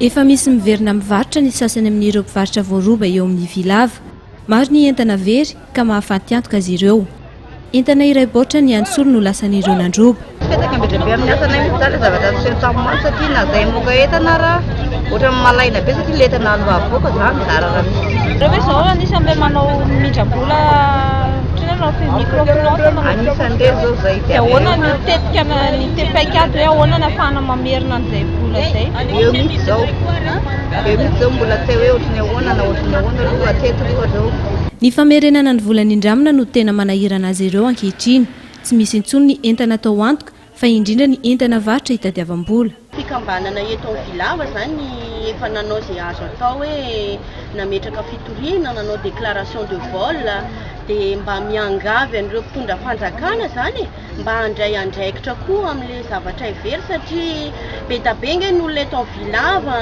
Efa misy miverina mivarotra ny sasany amin'ireo mpivarotra voaroba eo amin'ny vilava. Maro ny entana very ka mahafaty antoka azy ireo. Entana iray boatra ny antsolo no lasan'ireo nandroba. Petaka ambedrabe amin'ny asanay mihitsy zany zavatra tsy tamin'ny satria na zay moka entana raha ohatra malaina be satria le entana aloha avoaka zany darara mihitsy. Rehefa izao anisany manao midrabola anisan'ireny zao zay ahoana ny tetika ny tepaika ato hoe ahoana ny ahafahana mamerina an'izay vola zay. Eo mihitsy zao mbola tsy hoe ohatrany ahoana na ohatrany ahoana aloha atety aloha zao. Ny famerenana ny volany indramina no tena manahirana azy ireo ankehitriny. Tsy misy intsony ny entana atao antoka fa indrindra ny entana varotra hitadiavam-bola. Fikambanana eto Vilava zany efa nanao zay azo atao hoe nametraka fitoriana, nanao déclaration de vol de mba miangavy an'ireo mpitondra fanjakana zany mba handray andraikitra koa amin'le zavatra ivery satria be tabenga ny olona eto Vilava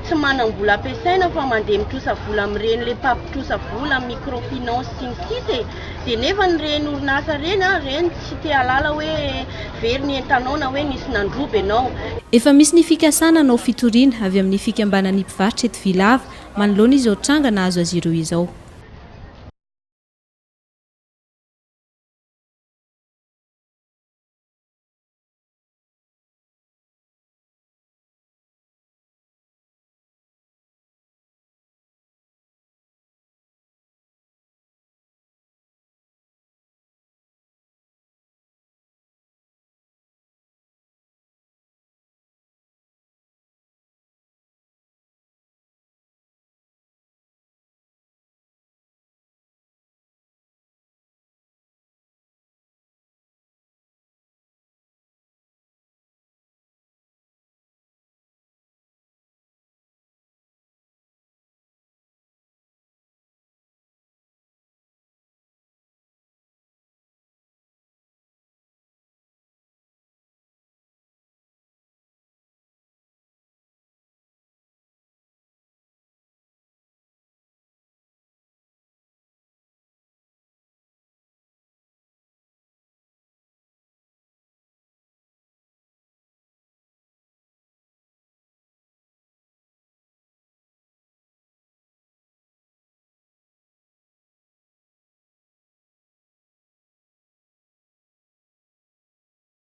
tsy manam-bola ampiasaina fa mandeha mitrosa vola amin'ireny le mpampitrosa vola microfinance sy ny sisa de nefa ny reny orinasa reny tsy te halala hoe very ny entanao na hoe nisy nandroba ianao. Efa misy ny fikasana anao fitoriana avy amin'ny fikambanan'ny mpivarotra eto Vilava manoloana izao tranga nahazo azy ireo izao.